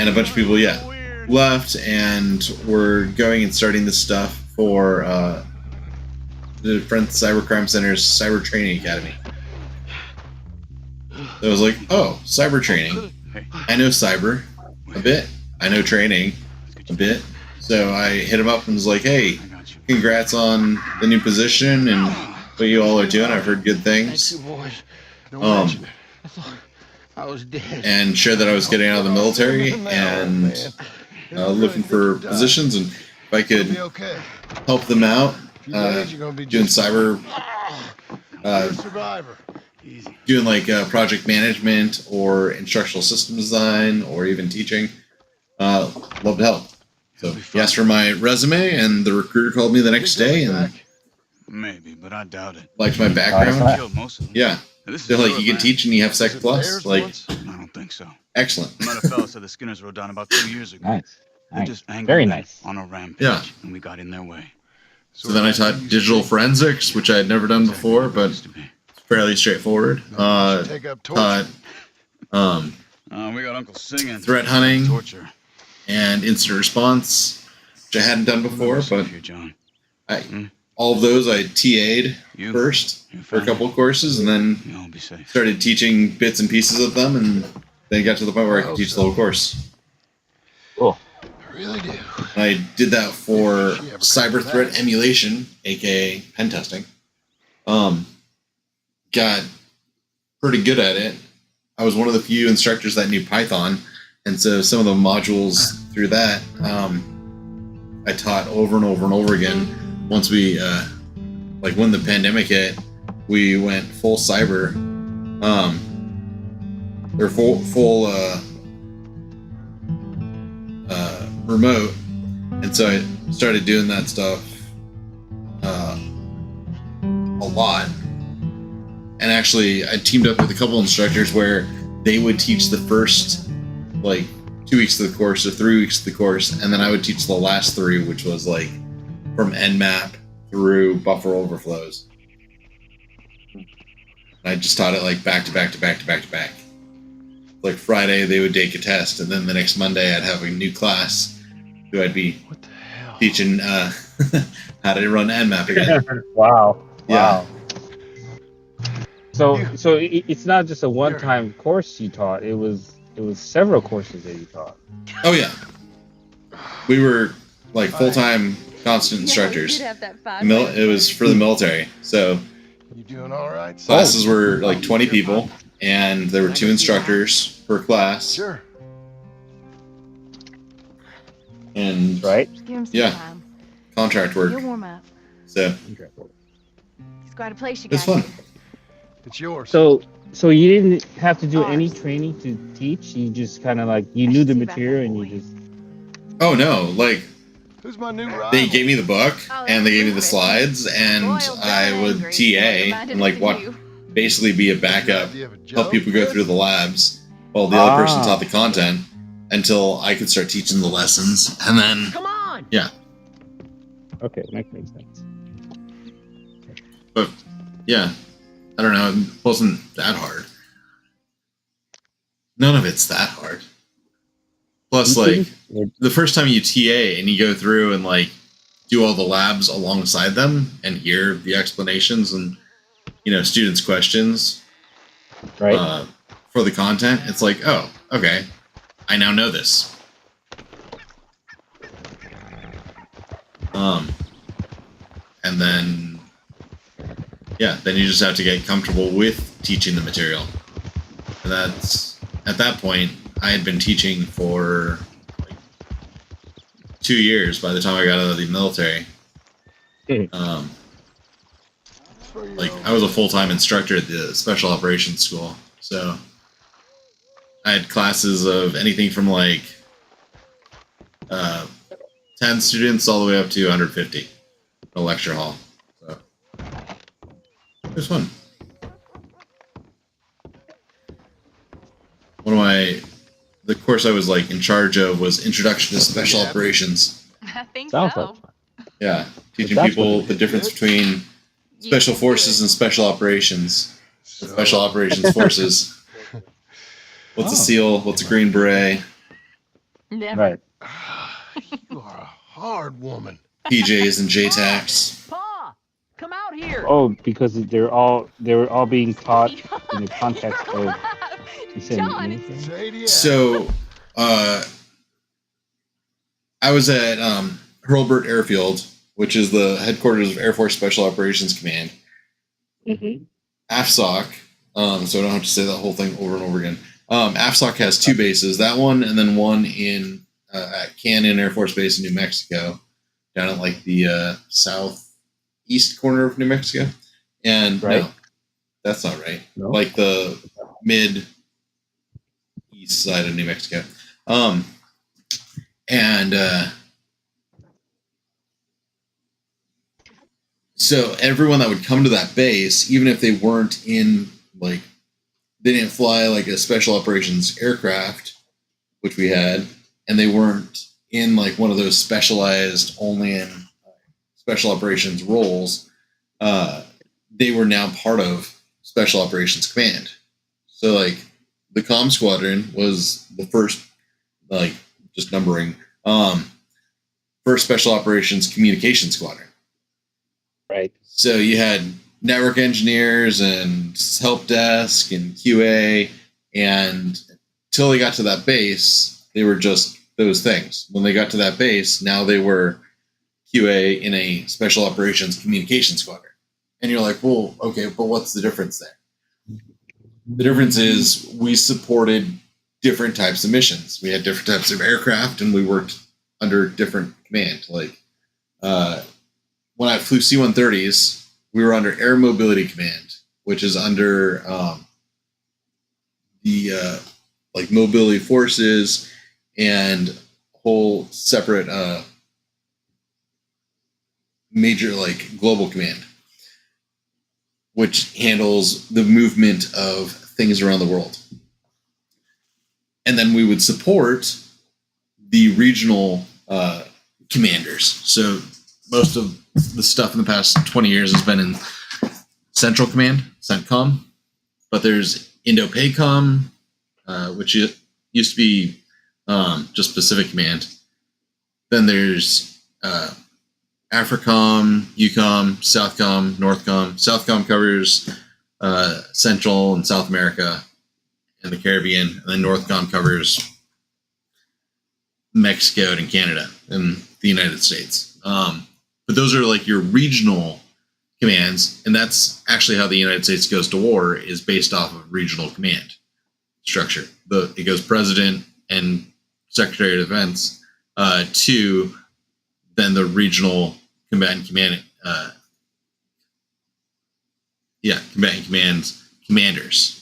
a bunch of people left and were going and starting this stuff for the different cybercrime centers cyber training academy. So I was like, oh, cyber training. I know cyber a bit. I know training a bit. So I hit him up and was like, hey, congrats on the new position and what you all are doing. I've heard good things. I was dead. And shared that I was getting out of the military and looking for positions, and if I could help them out doing cyber, doing project management or instructional system design or even teaching, love to help. So he asked for my resume, and the recruiter called me the next day and maybe, but I doubt it. liked my background. Yeah. They're like, you can teach and you have Sec Plus. I don't think so. Excellent. I met a fellow said the Skinners rode down about 2 years ago. Nice. They're just angry Very men nice. on a rampage, Yeah. and we got in their way. So then I taught digital forensics, which I had never done before, but it's fairly straightforward. Taught we got Uncle singing. Threat hunting Torture. and incident response, which I hadn't done before, but all of those I TA'd first for a couple of courses, and then started teaching bits and pieces of them, and then got to the point where I could teach the whole course. Cool. I really do. I did that for cyber threat emulation, aka pen testing. Got pretty good at it. I was one of the few instructors that knew Python, and so some of the modules through that I taught over and over and over again. Once we when the pandemic hit, we went full cyber, or full remote, and so I started doing that stuff a lot. And actually, I teamed up with a couple instructors where they would teach the first 2 weeks of the course or 3 weeks of the course, and then I would teach the last 3, which was from Nmap through buffer overflows. And I just taught it back to back to back to back to back. Friday they would take a test, and then the next Monday I'd have a new class who I'd be teaching how to run Nmap again. Wow. Wow. So it's not just a one-time course you taught. It was several courses that you taught. Oh yeah, we were like full-time constant instructors. It was for the military, so You doing all right? classes were like 20 people, and there were 2 instructors per class. Sure. And right? Just give him some yeah, time. contract work. He'll warm up. So It's quite a place you it's got fun. here. It's yours. So you didn't have to do any training to teach. You just kind of like you knew the material and you just. Oh no, like Who's my new rival? they gave me the book and they gave me the slides, and I would TA and like basically be a backup, help people go through the labs while the other person taught the content until I could start teaching the lessons, and then Come on. yeah. Okay, that makes sense. But yeah, I don't know. It wasn't that hard. None of it's that hard. Plus, like the first time you TA and you go through and like do all the labs alongside them and hear the explanations and students' questions, right? For the content, it's like, oh, okay, I now know this. And then then you just have to get comfortable with teaching the material. And that's at that point I had been teaching for like 2 years by the time I got out of the military. Like I was a full-time instructor at the special operations school, so I had classes of anything from like 10 students all the way up to 150 in a lecture hall. So it was fun. The course I was like in charge of was Introduction to Special Operations. I think Sounds so. Yeah, teaching people the difference between special forces and special operations. Special operations forces. What's a SEAL? What's a Green Beret? Never. Right. You are a hard woman. PJs and JTACs. Pa, come out here. Oh, because they were all being taught in the context of. You said John, So, I was at Hurlburt Airfield, which is the headquarters of Air Force Special Operations Command. Mm-hmm. AFSOC, so I don't have to say that whole thing over and over again. AFSOC has 2 bases, that one and then one in at Cannon Air Force Base in New Mexico, down at like the southeast corner of New Mexico. And right. no, that's not right. No? Like the mid east side of New Mexico. So everyone that would come to that base, even if they weren't in like they didn't fly like a special operations aircraft, which we had, and they weren't in like one of those specialized only in special operations roles, they were now part of Special Operations Command. So like the comm squadron was the first, like just numbering, first Special Operations Communication Squadron. Right. So you had network engineers and help desk and QA, and till they got to that base, they were just those things. When they got to that base, now they were QA in a Special Operations Communication Squadron. And you're like, well, okay, but what's the difference there? The difference is we supported different types of missions. We had different types of aircraft, and we worked under different command. Like when I flew C-130s, we were under Air Mobility Command, which is under the like mobility forces and whole separate major like global command, which handles the movement of things around the world. And then we would support the regional commanders. So most of the stuff in the past 20 years has been in Central Command, CENTCOM, but there's Indo-PACOM, which used to be just Pacific Command. Then there's AFRICOM, EUCOM, SOUTHCOM, NORTHCOM. SOUTHCOM covers Central and South America and the Caribbean, and then NORTHCOM covers Mexico and Canada and the United States. But those are like your regional commands, and that's actually how the United States goes to war, is based off of regional command structure. It goes president and secretary of defense to then the regional combatant command, combatant commanders.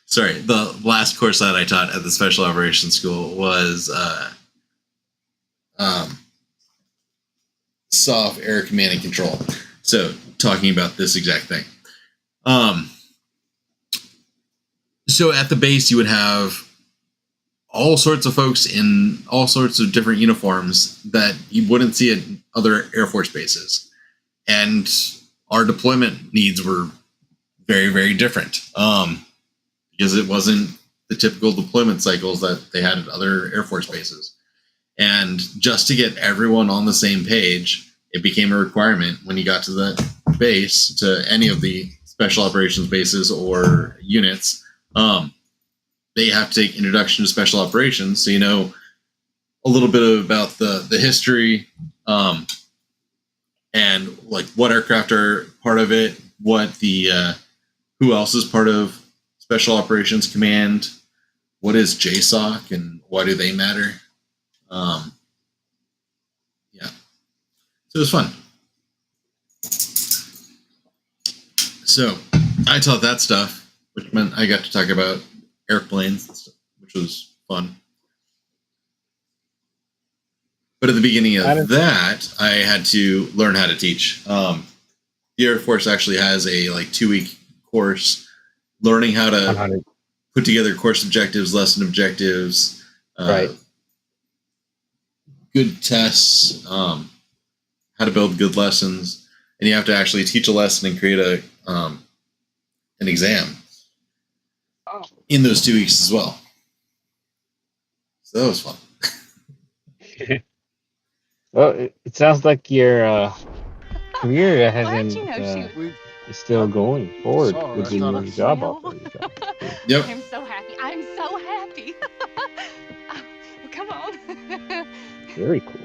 Sorry, the last course that I taught at the Special Operations School was SOF, Air Command and Control. So talking about this exact thing. So at the base, you would have all sorts of folks in all sorts of different uniforms that you wouldn't see at other Air Force bases. And our deployment needs were very, very different because it wasn't the typical deployment cycles that they had at other Air Force bases. And just to get everyone on the same page, it became a requirement when you got to the base, to any of the special operations bases or units. They have to take introduction to special operations, so you know a little bit about the history, and like what aircraft are part of it, what the who else is part of Special Operations Command, what is JSOC, and why do they matter? So it was fun. So I taught that stuff, which meant I got to talk about airplanes, which was fun. But at the beginning of that, I had to learn how to teach. The Air Force actually has a 2-week course learning how to put together course objectives, lesson objectives, good tests, how to build good lessons, and you have to actually teach a lesson and create an exam in those 2 weeks as well. So that was fun. Well, it sounds like your career hasn't is still going forward with your new job offer. Yep. I'm so happy. I'm so happy. Well, come on. Very cool.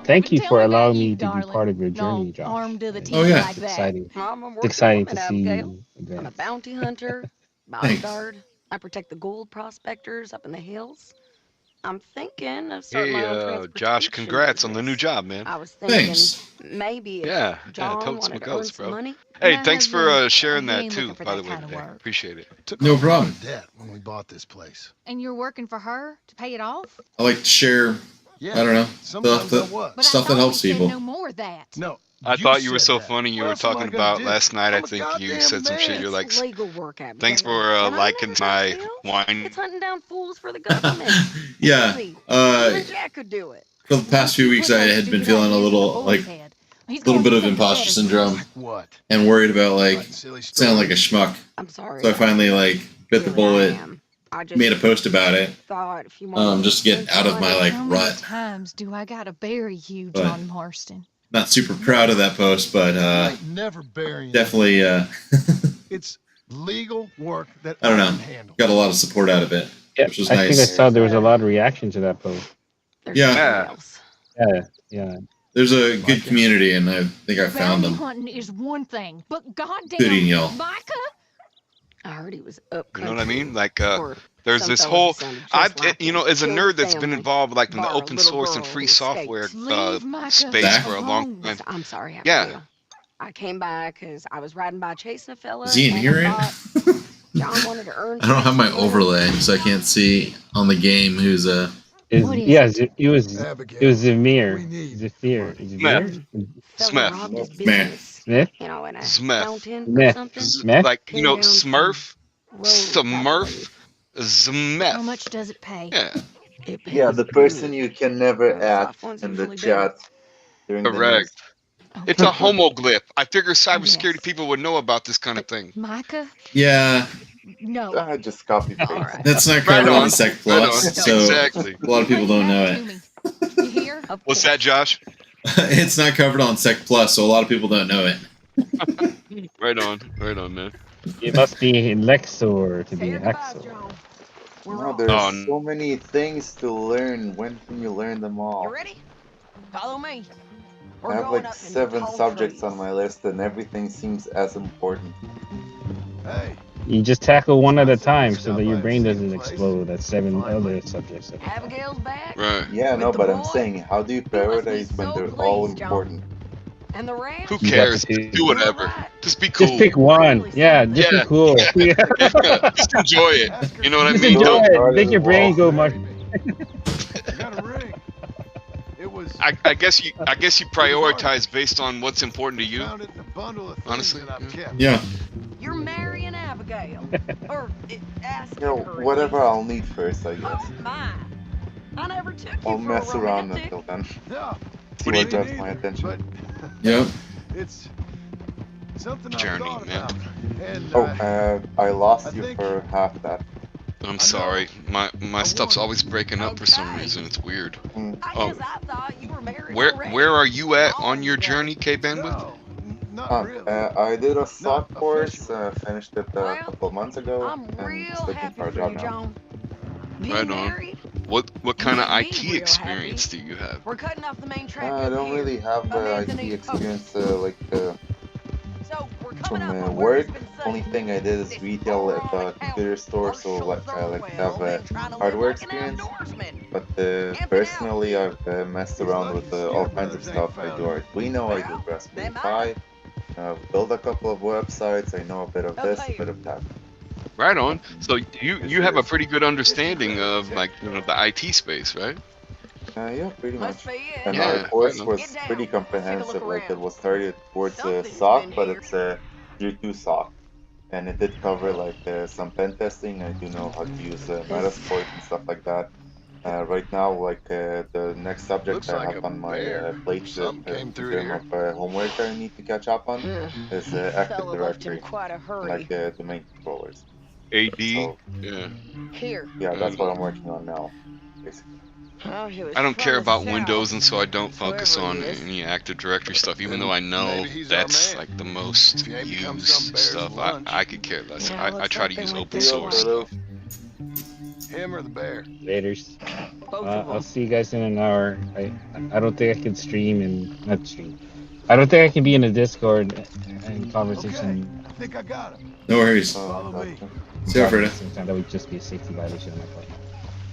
Thank you for allowing me to be part of your journey, Josh. Armed to the teeth Oh, yeah. like that. Exciting. I'm a It's working exciting woman, to see Abigail. you I'm a advance. bounty hunter, bodyguard. I protect the gold prospectors up in the hills. I'm thinking of starting my own transportation Josh, congrats on the new business. job, man. I was thinking Thanks. maybe if Yeah, John totes wanted to McGoats, earn some bro. money. Hey, My thanks for husband, sharing he that ain't too, looking for by that the way, kind of today. work. Appreciate it. Took No on a lot problem. of debt when we bought this place. And you're working for her to pay it off? I like to share, Yeah, I don't know, sometimes I was. But stuff I that thought helps you said people. no more of that. No, I thought you were said so that. funny. You What were else am I talking gonna about do? last night. I I'm a think you goddamn said some shit. man. You're like, It's legal work, Abigail. thanks for And I liking never my got bills. wine. It's hunting down fools for the government. Yeah. Easy. Uh, Even Jack could do it. for the past few weeks, I had been feeling a little bit of imposter syndrome Like what? and worried about Silly sound like a stories. schmuck. I'm sorry. So I finally bit the Really, I bullet, am. I just made a post about it, thought if you wanted just to get out of my How many rut. times do I gotta bury you, But- John Marston? Not super proud of that post, but You ain't never burying definitely It's legal work that I don't know, can handle. got a lot of support out of it, Yeah, which was I think I nice. saw there was a lot of reaction to that post. There's Yeah. something Yeah. else. Yeah. There's a good community, and I think I found Bounty them, hunting is one thing, but goddamn, including y'all. Micah? I heard he was up You know what I country. mean? Like, Or there's some this fella who whole, sounded just like him. as a Killed nerd that's been family. involved in the Bar a open little source and girl free who escaped. software Leave Micah space Zach? for a long alone. time. I'm sorry, Yeah. Abigail. I came back because I was riding by chasing a fella. Is he in and here? I thought John wanted to earn I don't have my some money. overlay, so I can't see on the game who's What is Yeah, it? it was Abigail, Zimir. we need Zafir. money. Smith. Fella Smith. robbed his Man. business, Smith? you know, in a Smith. fountain or Smith. something. Smith? Like, Pinned down Smurf, some road, I Smurf, How Smith. much does it pay? Yeah, It Yeah, pays the person good. you can never The add soft ones in the usually do. chat during the correct. news. It's a Okay. homoglyph. I figure cybersecurity Yes. people would know about this kind of But thing. Micah? Yeah, No. Just copy paste. Alright. That's not Right covered on on. Sec Right Plus, on. so Exactly. a lot of people don't know To it. me. You hear? Of What's that, course. Josh? It's not covered on Sec Plus, so a lot of people don't know it. Right on. Right on, man. You must be Lexor to Say be your goodbyes, Haxor. Joan. We're No, off. there's Oh, so many things to learn. When can you learn them You all? ready? Follow me. I We're have going like up in 7 tall subjects trees. on my list, and everything seems as important. Hey, You just tackle one at I a said we'd time so stop that your by and brain see the doesn't place. explode at 7 Finally. other subjects at a time. Abigail's back. right. Yeah, With no, the but I'm boy? saying, how do you You must be prioritize when so they're all pleased, Joan. important? And the ranch? Who You got cares? the Just do two. You're whatever. right. Just be Just cool. pick one. Really Yeah, something. just be Yeah. cool. Yeah. Just enjoy it. Ask her You know what I Just mean? enjoy Don't. it. Guard Make of your the brain wall. go much. Marry me. I got a ring. It was. I guess you hard. prioritize based on what's important to you. Found it in a bundle of things Honestly, that I've kept. Yeah. You're marrying Abigail. Or asking You know, her at whatever least. I'll need first, I guess. Oh my. I never took you I'll for mess a around romantic. until then. No. See What do you what do? grabs my attention. But Yep. it's something I've Journey, thought man. about. And I I lost you think for half that. I'm know. sorry. My I stuff's want always breaking up for some Okay. reason. It's weird. Mm. I Oh, guess I thought you were married where already. are you at on Long your ago. journey, K Bandwidth? no, not really. I did a Not SOC course, officially. finished it a Well, couple of months ago, I'm and just real looking happy for a for job you, now. Joan. Being Right on. married, What you kind of make me IT real experience happy. do you have? We're cutting off the main track I up don't here. really have Amanda IT needs experience posts. So we're coming from up on where work. it's been Only safe. thing I did is This retail at moron a computer store, so commercial I like to have well been trying to live hardware like an experience. outdoorsman. But Camping out. personally, I've messed He's around lucky with the all Skinner kinds of brothers ain't stuff. I found do him. Arduino, I do Well, Raspberry they Pi. might. I've built a couple of websites. I know a bit of Up this, a here. bit of that. Right on. Nothing So you too have a serious. pretty good understanding of like the IT space, right? Yeah, pretty Must much. be it. And Yeah, our right course on. was Get down. pretty Let's take a look comprehensive. Like it around. was targeted towards Something's SOC, been but here. it's tier 2 SOC, and it did cover like some pen testing. I do know how to use Metasploit and stuff like that. Right now, like the next subject Looks I like have a on my bear plate or something came in through terms here. of homework that I need to catch up on is Active Fella left in Directory, quite a hurry. like domain controllers. AD. So Yeah. Here. yeah, that's Right what on. I'm working on now, basically. Oh, it was I don't care from the about south. Windows, and so I don't focus Whoever he on is. any Active Directory stuff, even Then though I know maybe he's our that's man. like the most If he ain't become used some bear's stuff. lunch. I could care less. Yeah, I looks try like to they use went open this source way. stuff. Him or the bear? Laters. Both of I'll them. see you guys in an hour. I don't think I can stream and not stream. I don't think I can be in a Discord and Okay, conversation I think I got him. No worries. Follow me. Gotcha. See you, talking at Alfredo. the same time. That would just be a safety violation on my part.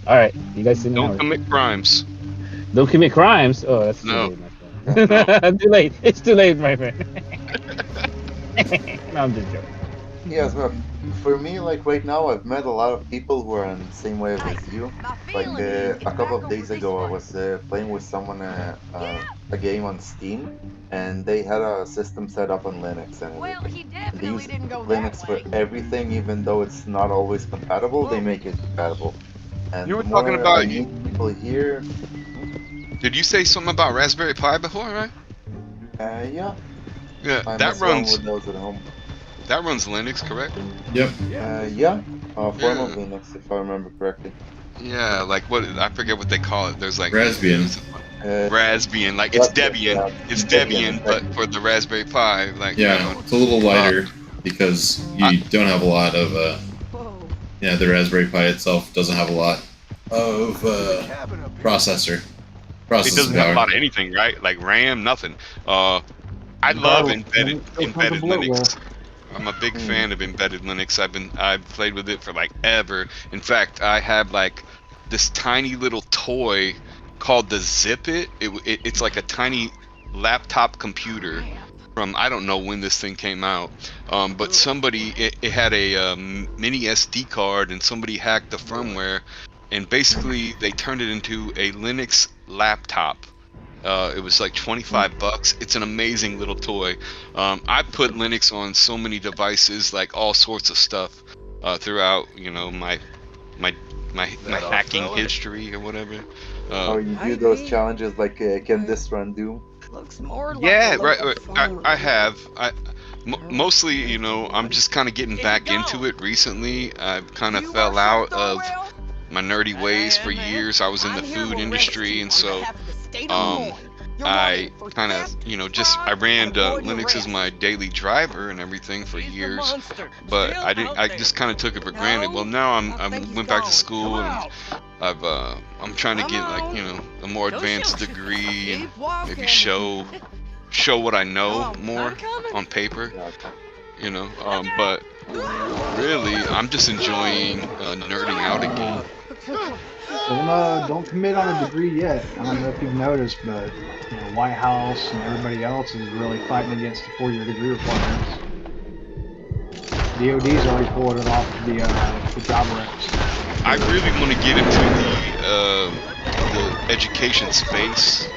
All right, you guys in an Don't hour. commit crimes. Don't commit crimes. Oh, that's too No, late, my friend. no. Too late. It's too late, my friend. No, I'm just joking. Yes, but for me, like right now, I've met a lot of people who are on the same wave Hey, as you. my Like feeling is a it's couple back of over days this ago, I way. was playing with someone Yeah. a game on Steam, and they had a system set up on Linux and Well, everything. he And they definitely use didn't go that Linux for way. everything, even though it's not always compatible. They Whoa. make it compatible. And You the were talking more I about. meet people here, Did you say something about Raspberry Pi before, right? yeah, Yeah, I that mess around runs with those at home. Linux, correct? Yep. Yeah, form of Yeah. Linux, if I remember correctly. Yeah, like what I forget what they call it. There's like Raspbian. Raspbian, like it's Raspbian, Debian. yeah, It's Debian, Debian, but for the Raspberry Pi, like right Yeah, on. it's a little lighter because you don't have a lot of Whoa. yeah, the Raspberry Pi itself doesn't have a lot of processor It processing doesn't have a power. lot of anything, right? Like RAM, nothing. I love embedded Linux. I'm a big fan of embedded Linux. I've played with it for like ever. In fact, I have like this tiny little toy called the Zip It. It's like a tiny laptop computer from I don't know when this thing came out, but somebody it had a mini SD card and somebody hacked the firmware, and basically they turned it into a Linux laptop. It was like $25. It's an amazing little toy. I put Linux on so many devices, like all sorts of stuff throughout, you know, my hacking history or whatever. Oh, you do those challenges like can this run Doom? Looks more like Yeah, a right. local I, farmer. I have. Mostly, you know, I'm just kind of getting back into it recently. I kind of fell out of my nerdy ways for years. I was in the food industry, and so I kind of, you know, I ran Linux as my daily driver and everything for years, but I just kind of took it for granted. Well, now I went back to school and I'm trying to get, like, you know, a more advanced degree and maybe show what I know more on paper, you know. But really, I'm just enjoying nerding out again. Don't commit on a degree yet. I don't know if you've noticed, but you know, White House and everybody else is really fighting against the 4-year degree requirements. DoD's already pulled it off the job recs. I really want to get into the education space,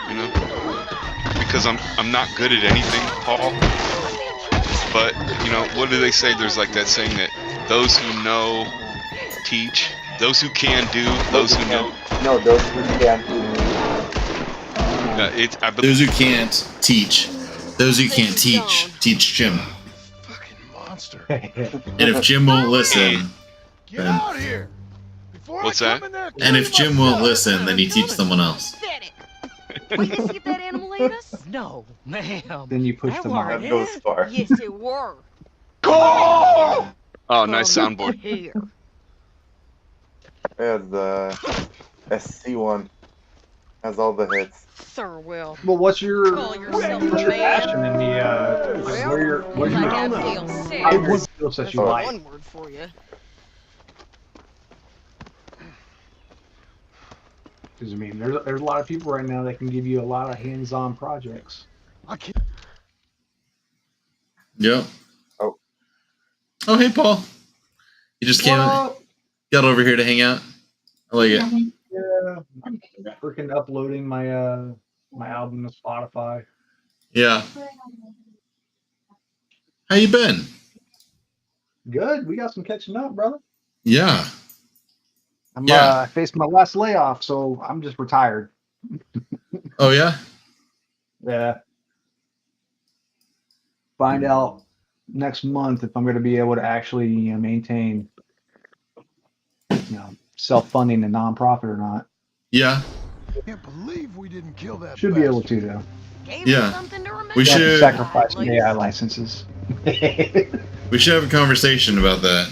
you know, because I'm not good at anything, Paul. But you know, what do they say? There's like that saying that those who know teach, those who can do, those who know. No, those who can't do. Those who can't teach. Those who can't teach Jim. Monster. And if Jim won't listen, Get out here! What's that? And if Jim won't listen, then you teach someone else. Wait, you see that animal ate us? No, ma'am. Then you push them off. That goes far. Yes, it were. Oh, nice soundboard. Here. There's the SC1. Has all the hits. Sir Will. Well, what's your Call yourself passion in the like where your skill sets you like? One word for you. Because I mean, there's a lot of people right now that can give you a lot of hands-on projects. Yep. Oh. Oh, hey, Paul. You just got over here to hang out. I like it. Yeah, I'm freaking uploading my my album to Spotify. Yeah. How you been? Good. We got some catching up, brother. Yeah. I faced my last layoff, so I'm just retired. Oh yeah. Yeah. Find out next month if I'm going to be able to actually maintain, self-funding a nonprofit or not. Yeah. Can't believe we didn't kill that. Should be able to though. Yeah. We Have to should sacrifice my AI licenses. We should have a conversation about that.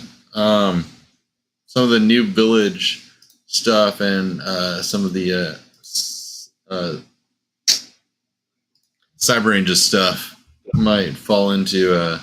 Some of the new village stuff and some of the Cyber Ranges stuff might fall into